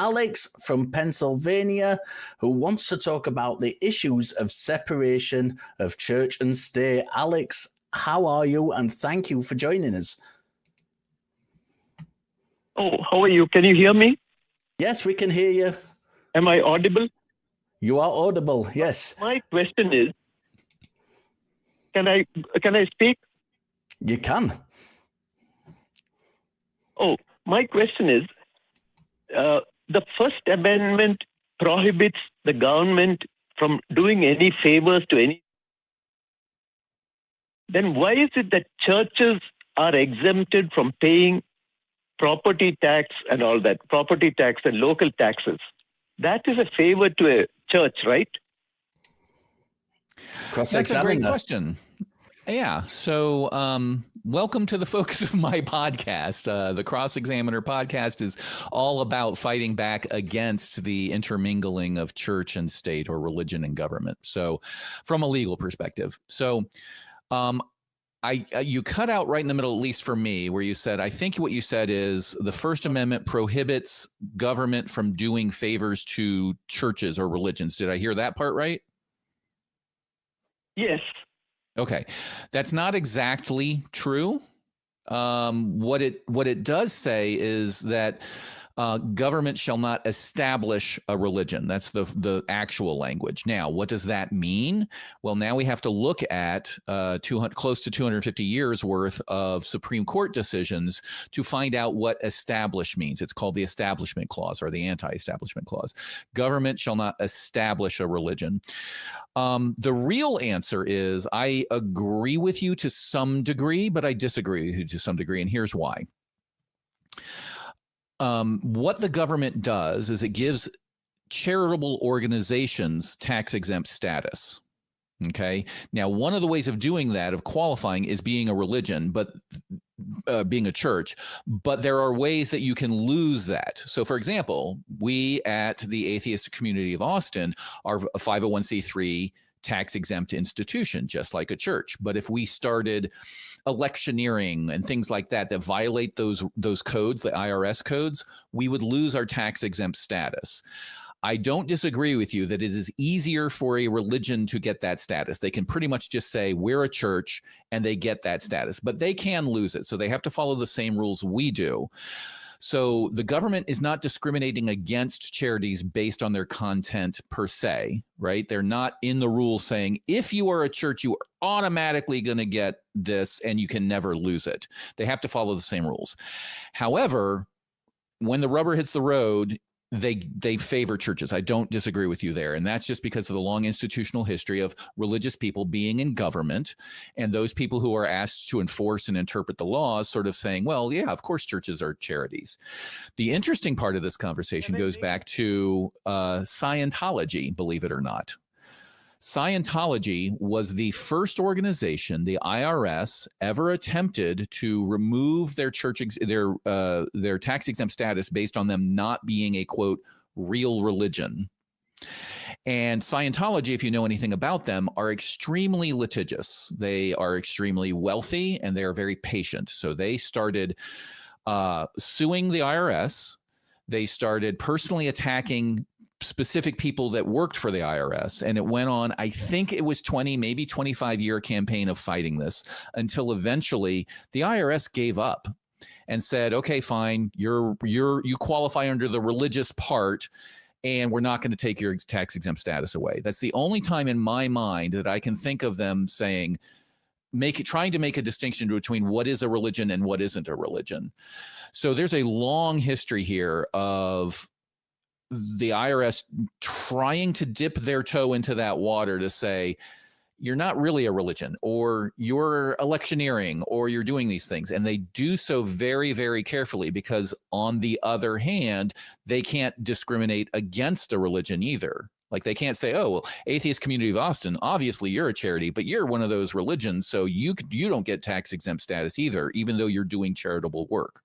Alex from Pennsylvania, who wants to talk about the issues of separation of church and state. Alex, how are you? And thank you for joining us. Oh, how are you? Can you hear me? Yes, we can hear you. Am I audible? You are audible, yes. My question is, can I speak? You can. Oh, my question is, the First Amendment prohibits the government from doing any favors to any. Then why is it that churches are exempted from paying property tax and all that, property tax and local taxes? That is a favor to a church, right? That's a great question. Yeah. So welcome to the focus of my podcast. The Cross Examiner podcast is all about fighting back against the intermingling of church and state, or religion and government. So from a legal perspective. So you cut out right in the middle, at least for me, where you said, I think what you said is the First Amendment prohibits government from doing favors to churches or religions. Did I hear that part right? Yes. Okay. That's not exactly true. What it does say is that government shall not establish a religion. That's the actual language. Now, what does that mean? Well, now we have to look at close to 250 years worth of Supreme Court decisions to find out what establish means. It's called the Establishment Clause, or the Anti-Establishment Clause. Government shall not establish a religion. The real answer is I agree with you to some degree, but I disagree with you to some degree, and here's why. What the government does is it gives charitable organizations tax-exempt status. Okay. Now, one of the ways of doing that, of qualifying, is being a religion, but being a church. But there are ways that you can lose that. So, for example, we at the Atheist Community of Austin are a 501c3 tax-exempt institution, just like a church. But if we started electioneering and things like that violate those codes, the IRS codes, we would lose our tax-exempt status. I don't disagree with you that it is easier for a religion to get that status. They can pretty much just say, we're a church, and they get that status, but they can lose it. So they have to follow the same rules we do. So the government is not discriminating against charities based on their content per se, right? They're not in the rules saying, if you are a church, you are automatically going to get this and you can never lose it. They have to follow the same rules. However, when the rubber hits the road, they favor churches. I don't disagree with you there. And that's just because of the long institutional history of religious people being in government, and those people who are asked to enforce and interpret the laws sort of saying, well, yeah, of course churches are charities. The interesting part of this conversation goes back to Scientology, believe it or not. Scientology was the first organization the IRS ever attempted to remove their their tax-exempt status based on them not being a, quote, real religion. And Scientology, if you know anything about them, are extremely litigious. They are extremely wealthy, and they are very patient. So they started suing the IRS. They started personally attacking specific people that worked for the IRS. And it went on, I think it was 20, maybe 25-year campaign of fighting this, until eventually the IRS gave up and said, okay, fine, you qualify under the religious part, and we're not going to take your tax-exempt status away. That's the only time in my mind that I can think of them saying, trying to make a distinction between what is a religion and what isn't a religion. So there's a long history here of the IRS trying to dip their toe into that water to say, you're not really a religion, or you're electioneering, or you're doing these things. And they do so very, very carefully, because on the other hand, they can't discriminate against a religion either. Like, they can't say, oh, well, Atheist Community of Austin, obviously you're a charity, but you're one of those religions, so you don't get tax-exempt status either, even though you're doing charitable work.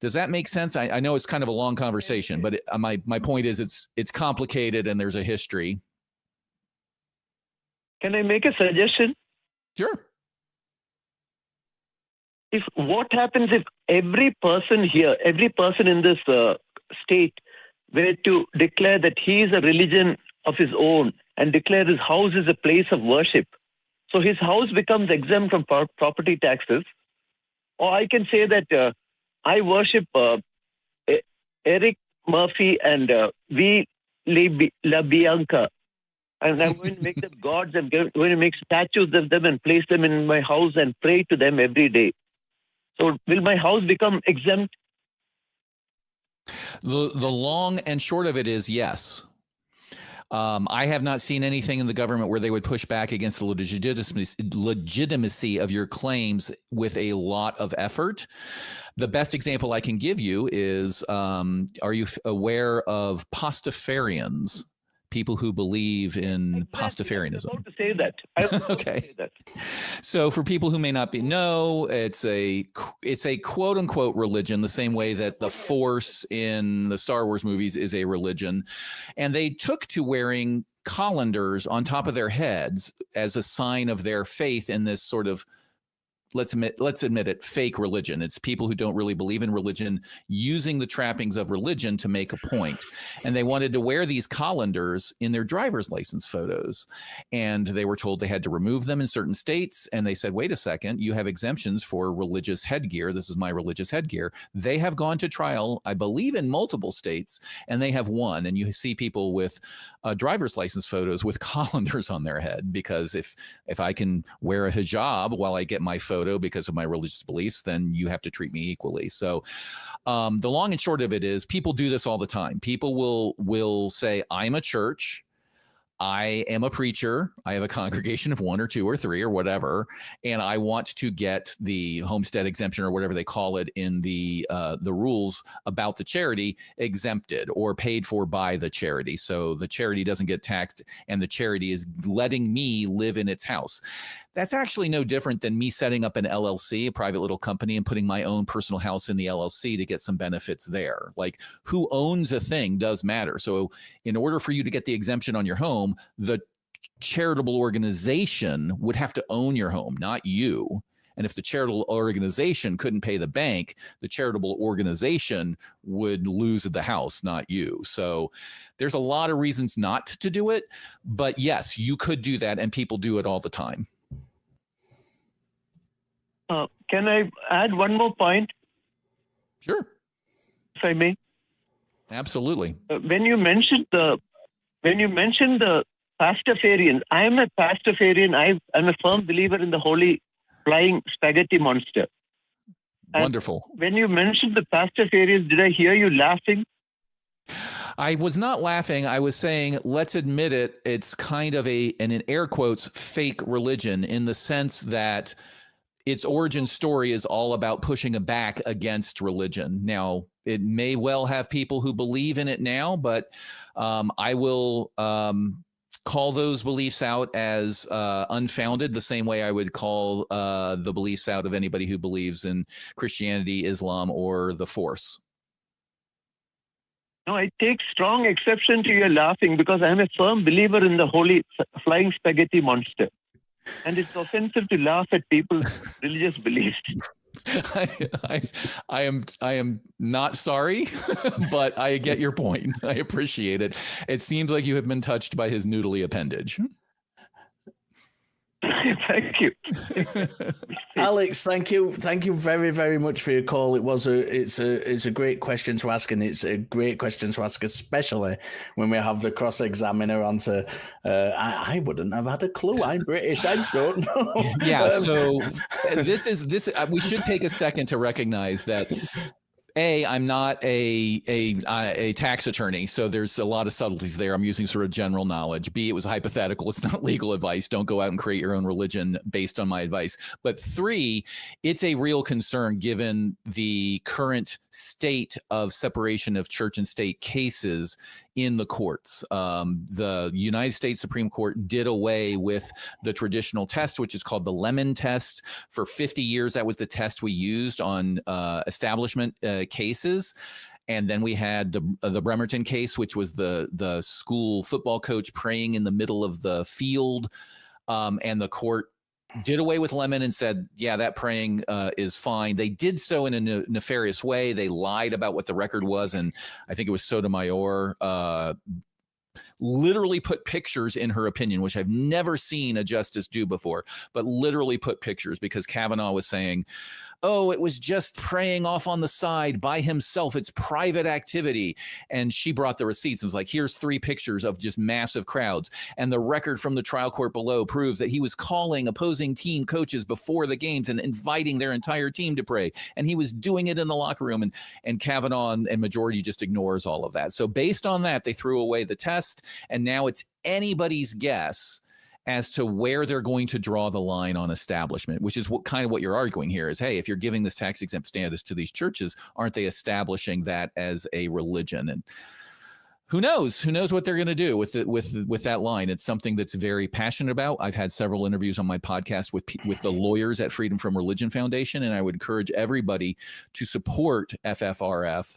Does that make sense? I know it's kind of a long conversation, but my point is it's complicated and there's a history. Can I make a suggestion? Sure. What happens if every person here, every person in this state were to declare that he is a religion of his own and declare his house is a place of worship, so his house becomes exempt from property taxes. Or I can say that I worship Eric Murphy and V. La Bianca, and I'm going to make them gods. I'm going to make statues of them and place them in my house and pray to them every day. So will my house become exempt? The long and short of it is yes. I have not seen anything in the government where they would push back against the legitimacy of your claims with a lot of effort. The best example I can give you is, are you aware of Pastafarians? People who believe in Pastafarianism. I was about to say that. Okay. So for people who may not know, it's a quote unquote religion, the same way that the Force in the Star Wars movies is a religion. And they took to wearing colanders on top of their heads as a sign of their faith in this sort of, let's admit it, fake religion. It's people who don't really believe in religion using the trappings of religion to make a point. And they wanted to wear these colanders in their driver's license photos. And they were told they had to remove them in certain states. And they said, wait a second, you have exemptions for religious headgear. This is my religious headgear. They have gone to trial, I believe, in multiple states, and they have won. And you see people with driver's license photos with colanders on their head, because if I can wear a hijab while I get my photo because of my religious beliefs, then you have to treat me equally. So the long and short of it is, people do this all the time. People will say, I'm a church, I am a preacher, I have a congregation of 1 or 2 or 3 or whatever, and I want to get the homestead exemption or whatever they call it in the rules about the charity exempted or paid for by the charity. So the charity doesn't get taxed and the charity is letting me live in its house. That's actually no different than me setting up an LLC, a private little company, and putting my own personal house in the LLC to get some benefits there. Like, who owns a thing does matter. So in order for you to get the exemption on your home, the charitable organization would have to own your home, not you. And if the charitable organization couldn't pay the bank, the charitable organization would lose the house, not you. So there's a lot of reasons not to do it. But yes, you could do that, and people do it all the time. Can I add one more point? Sure. If I may. Absolutely. When you mentioned the Pastafarians, I am a Pastafarian. I'm a firm believer in the holy flying spaghetti monster. And wonderful. when you mentioned the Pastafarians, did I hear you laughing? I was not laughing. I was saying, let's admit it, it's kind of and in air quotes, fake religion, in the sense that its origin story is all about pushing back against religion. Now, it may well have people who believe in it now, but I will call those beliefs out as unfounded, the same way I would call the beliefs out of anybody who believes in Christianity, Islam, or the Force. No, I take strong exception to your laughing, because I'm a firm believer in the holy flying spaghetti monster. And it's offensive to laugh at people's religious beliefs. I am not sorry, but I get your point. I appreciate it. It seems like you have been touched by his noodly appendage. Thank you. Alex, thank you very, very much for your call. It's a great question to ask, and it's a great question to ask, especially when we have the cross-examiner on to, I wouldn't have had a clue. I'm British. I don't know. Yeah. So this we should take a second to recognize that I'm not a tax attorney, so there's a lot of subtleties there. I'm using sort of general knowledge. B, it was hypothetical. It's not legal advice. Don't go out and create your own religion based on my advice. But 3, it's a real concern given the current state of separation of church and state cases in the courts. The United States Supreme Court did away with the traditional test, which is called the Lemon test. For 50 years, that was the test we used on establishment cases. And then we had the Bremerton case, which was the school football coach praying in the middle of the field. And the court did away with Lemon and said, yeah, that praying is fine. They did so in a nefarious way. They lied about what the record was. And I think it was Sotomayor literally put pictures in her opinion, which I've never seen a justice do before, but literally put pictures because Kavanaugh was saying, oh, it was just praying off on the side by himself. It's private activity. And she brought the receipts and was like, here's 3 pictures of just massive crowds. And the record from the trial court below proves that he was calling opposing team coaches before the games and inviting their entire team to pray. And he was doing it in the locker room. And Kavanaugh and majority just ignores all of that. So based on that, they threw away the test. And now it's anybody's guess as to where they're going to draw the line on establishment, which is what you're arguing here is, hey, if you're giving this tax exempt status to these churches, aren't they establishing that as a religion? And who knows what they're going to do with it, with that line. It's something that's very passionate about. I've had several interviews on my podcast with the lawyers at Freedom from Religion Foundation, and I would encourage everybody to support FFRF.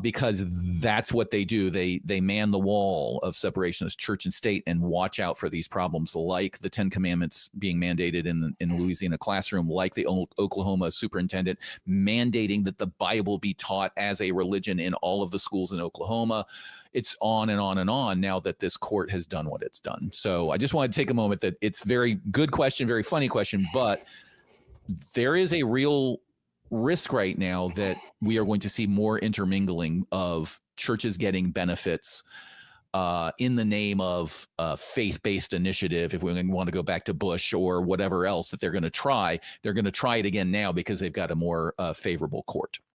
Because that's what they do. They man the wall of separation of church and state and watch out for these problems, like the 10 Commandments being mandated in Louisiana classroom, like the Oklahoma superintendent mandating that the Bible be taught as a religion in all of the schools in Oklahoma. It's on and on and on now that this court has done what it's done. So I just wanted to take a moment that it's very good question, very funny question, but there is a real risk right now that we are going to see more intermingling of churches getting benefits in the name of faith-based initiative. If we want to go back to Bush or whatever else that they're going to try it again now because they've got a more favorable court.